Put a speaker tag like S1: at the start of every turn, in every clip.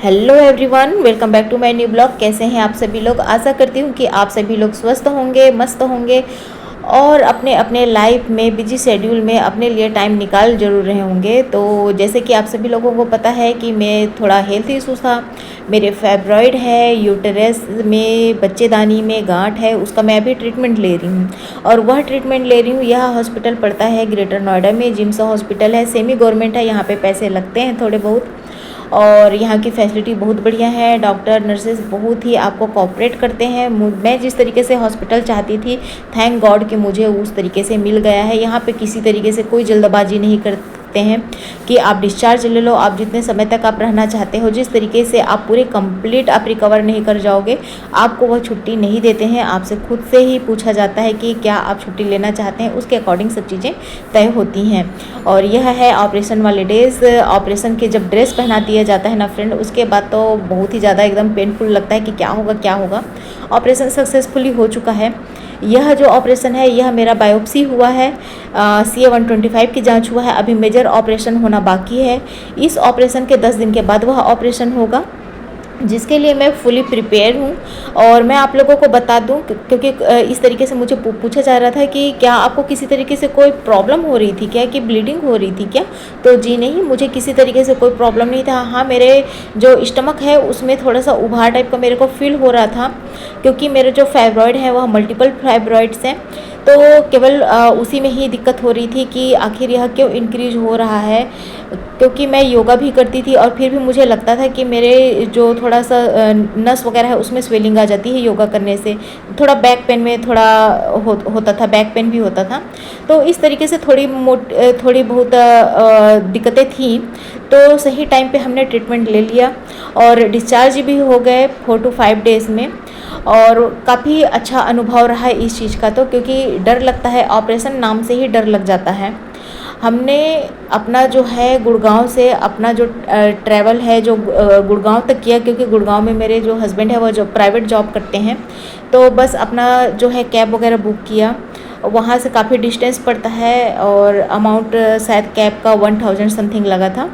S1: Hello everyone, welcome back to my new blog. कैसे हैं आप सभी लोग। आशा करती हूँ कि आप सभी लोग स्वस्थ होंगे, मस्त होंगे और अपने अपने लाइफ में बिजी शेड्यूल में अपने लिए टाइम निकाल जरूर रहे होंगे। तो जैसे कि आप सभी लोगों को पता है कि मैं थोड़ा हेल्थ इशू था, मेरे फाइब्रॉइड है, यूटेरस में बच्चेदानी में गांठ है, उसका मैं अभी ट्रीटमेंट ले रही हूँ। और वह ट्रीटमेंट ले रही हूँ, यह हॉस्पिटल पड़ता है ग्रेटर नोएडा में, जिम्स हॉस्पिटल है, सेमी गवर्नमेंट है। यहाँ पे पैसे लगते हैं थोड़े बहुत और यहाँ की फैसिलिटी बहुत बढ़िया है। डॉक्टर नर्सेज बहुत ही आपको कोऑपरेट करते हैं। मैं जिस तरीके से हॉस्पिटल चाहती थी, थैंक गॉड कि मुझे उस तरीके से मिल गया है। यहाँ पे किसी तरीके से कोई जल्दबाजी नहीं करते हैं कि आप डिस्चार्ज ले लो, आप जितने समय तक आप रहना चाहते हो, जिस तरीके से आप पूरे कंप्लीट आप रिकवर नहीं कर जाओगे, आपको वह छुट्टी नहीं देते हैं। आपसे खुद से ही पूछा जाता है कि क्या आप छुट्टी लेना चाहते हैं, उसके अकॉर्डिंग सब चीज़ें तय होती हैं। और यह है ऑपरेशन वाले डेज। ऑपरेशन के जब ड्रेस पहना दिया जाता है ना फ्रेंड, उसके बाद तो बहुत ही ज़्यादा एकदम पेनफुल लगता है कि क्या होगा क्या होगा। ऑपरेशन सक्सेसफुली हो चुका है। यह जो ऑपरेशन है, यह मेरा बायोप्सी हुआ है, CA-125 की जांच हुआ है। अभी मेजर ऑपरेशन होना बाकी है। इस ऑपरेशन के 10 दिन के बाद वह ऑपरेशन होगा, जिसके लिए मैं फुली प्रिपेयर हूँ। और मैं आप लोगों को बता दूँ क्योंकि इस तरीके से मुझे पूछा जा रहा था कि क्या आपको किसी तरीके से कोई प्रॉब्लम हो रही थी क्या, कि ब्लीडिंग हो रही थी क्या। तो जी नहीं, मुझे किसी तरीके से कोई प्रॉब्लम नहीं था। हाँ, मेरे जो स्टमक है उसमें थोड़ा सा उभार टाइप का मेरे को फील हो रहा था, क्योंकि मेरे जो फाइब्रॉइड है वह मल्टीपल फाइब्रॉइड्स हैं। तो केवल उसी में ही दिक्कत हो रही थी कि आखिर यह क्यों इंक्रीज हो रहा है। क्योंकि मैं योगा भी करती थी और फिर भी मुझे लगता था कि मेरे जो थोड़ा सा नस वगैरह है उसमें स्वेलिंग आ जाती है योगा करने से। थोड़ा बैक पेन में थोड़ा होता था, बैक पेन भी होता था। तो इस तरीके से थोड़ी बहुत दिक्कतें थी। तो सही टाइम पे हमने ट्रीटमेंट ले लिया और डिस्चार्ज भी हो गए 4 to 5 डेज़ में। और काफ़ी अच्छा अनुभव रहा है इस चीज़ का, तो क्योंकि डर लगता है, ऑपरेशन नाम से ही डर लग जाता है। हमने अपना जो है गुड़गांव से अपना जो ट्रैवल है जो गुड़गांव तक किया, क्योंकि गुड़गांव में मेरे जो हस्बैंड है वो जो प्राइवेट जॉब करते हैं। तो बस अपना जो है कैब वगैरह बुक किया। वहाँ से काफ़ी डिस्टेंस पड़ता है और अमाउंट शायद कैब का 1000 समथिंग लगा था।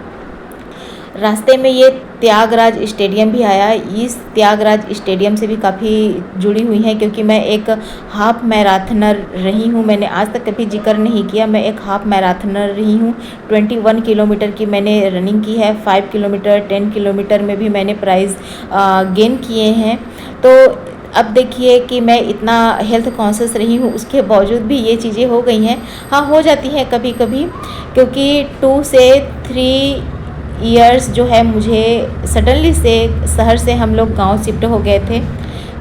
S1: रास्ते में ये त्यागराज स्टेडियम भी आया। इस त्यागराज स्टेडियम से भी काफ़ी जुड़ी हुई हैं, क्योंकि मैं एक हाफ मैराथनर रही हूँ। मैंने आज तक कभी जिक्र नहीं किया, मैं एक हाफ मैराथनर रही हूँ। 21 किलोमीटर की मैंने रनिंग की है। 5 किलोमीटर 10 किलोमीटर में भी मैंने प्राइज़ गेन किए हैं। तो अब देखिए कि मैं इतना हेल्थ कॉन्शियस रही हूँ, उसके बावजूद भी ये चीज़ें हो गई हैं। हाँ, हो जाती हैं कभी कभी, क्योंकि 2 से 3 ईयर्स जो है मुझे सडनली से शहर से हम लोग गांव शिफ्ट हो गए थे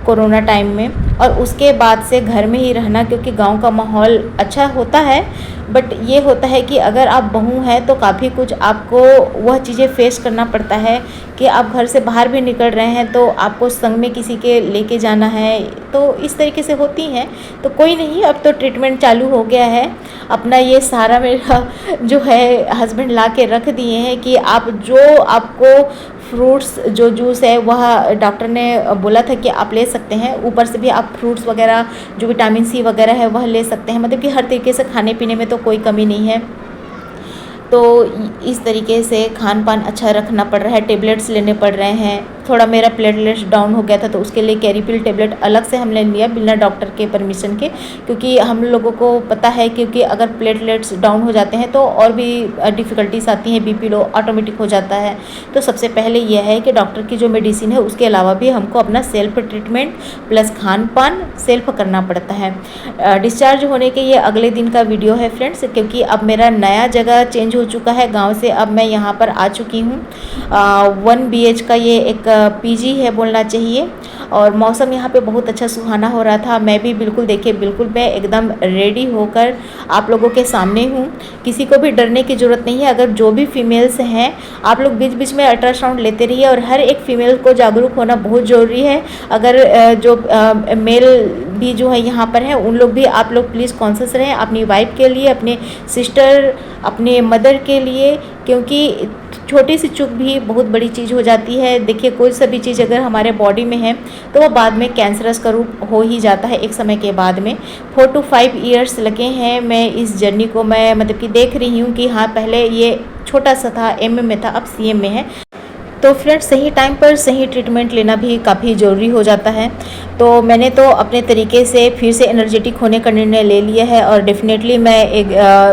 S1: कोरोना टाइम में। और उसके बाद से घर में ही रहना, क्योंकि गांव का माहौल अच्छा होता है, बट ये होता है कि अगर आप बहू हैं तो काफ़ी कुछ आपको वह चीज़ें फेस करना पड़ता है कि आप घर से बाहर भी निकल रहे हैं तो आपको संग में किसी के लेके जाना है। तो इस तरीके से होती हैं। तो कोई नहीं, अब तो ट्रीटमेंट चालू हो गया है। अपना ये सारा मेरा जो है हस्बैंड ला के रख दिए हैं कि आप जो आपको फ्रूट्स जो जूस है वह डॉक्टर ने बोला था कि आप ले सकते हैं। ऊपर से भी आप फ्रूट्स वगैरह जो विटामिन सी वगैरह है वह ले सकते हैं। मतलब कि हर तरीके से खाने पीने में तो कोई कमी नहीं है। तो इस तरीके से खान पान अच्छा रखना पड़ रहा है, टेबलेट्स लेने पड़ रहे हैं। थोड़ा मेरा प्लेटलेट्स डाउन हो गया था, तो उसके लिए कैरीपिल टेबलेट अलग से हमने लिया बिना डॉक्टर के परमिशन के, क्योंकि हम लोगों को पता है क्योंकि अगर प्लेटलेट्स डाउन हो जाते हैं तो और भी डिफ़िकल्टीज आती हैं, BP लो ऑटोमेटिक हो जाता है। तो सबसे पहले यह है कि डॉक्टर की जो मेडिसिन है उसके अलावा भी हमको अपना सेल्फ ट्रीटमेंट प्लस खान पान सेल्फ करना पड़ता है। डिस्चार्ज होने के ये अगले दिन का वीडियो है फ्रेंड्स, क्योंकि अब मेरा नया जगह चेंज हो चुका है। गाँव से अब मैं यहाँ पर आ चुकी हूँ। 1 BH का ये एक PG है बोलना चाहिए। और मौसम यहाँ पे बहुत अच्छा सुहाना हो रहा था। मैं भी बिल्कुल देखिए, बिल्कुल मैं एकदम रेडी होकर आप लोगों के सामने हूँ। किसी को भी डरने की ज़रूरत नहीं है। अगर जो भी फीमेल्स हैं, आप लोग बीच बीच में अल्ट्रासाउंड लेते रहिए और हर एक फीमेल को जागरूक होना बहुत ज़रूरी है। अगर जो मेल भी जो है यहाँ पर हैं, उन लोग भी आप लोग प्लीज़ कॉन्शियस रहें अपनी वाइफ के लिए, अपने सिस्टर, अपने मदर के लिए, क्योंकि छोटी सी चूक भी बहुत बड़ी चीज़ हो जाती है। देखिए, कोई सा भी चीज़ अगर हमारे बॉडी में है तो वो बाद में कैंसरस का रूप हो ही जाता है एक समय के बाद में। 4 to 5 ईयर्स लगे हैं मैं इस जर्नी को, मैं मतलब कि देख रही हूँ कि हाँ, पहले ये छोटा सा था, MM में था, अब CM में है। तो फ्रेंड्स सही टाइम पर सही ट्रीटमेंट लेना भी काफ़ी ज़रूरी हो जाता है। तो मैंने तो अपने तरीके से फिर से एनर्जेटिक होने का निर्णय ले लिया है और डेफ़िनेटली मैं एक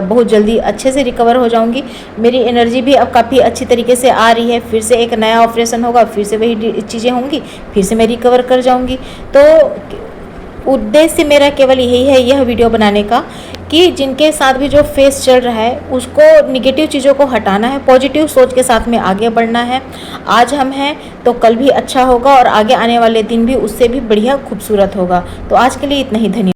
S1: बहुत जल्दी अच्छे से रिकवर हो जाऊंगी। मेरी एनर्जी भी अब काफ़ी अच्छी तरीके से आ रही है। फिर से एक नया ऑपरेशन होगा, फिर से वही चीज़ें होंगी, फिर से मैं रिकवर कर जाऊँगी। तो उद्देश्य मेरा केवल यही है यह वीडियो बनाने का कि जिनके साथ भी जो फेस चल रहा है उसको निगेटिव चीज़ों को हटाना है, पॉजिटिव सोच के साथ में आगे बढ़ना है। आज हम हैं तो कल भी अच्छा होगा और आगे आने वाले दिन भी उससे भी बढ़िया खूबसूरत होगा। तो आज के लिए इतना ही, धन्यवाद।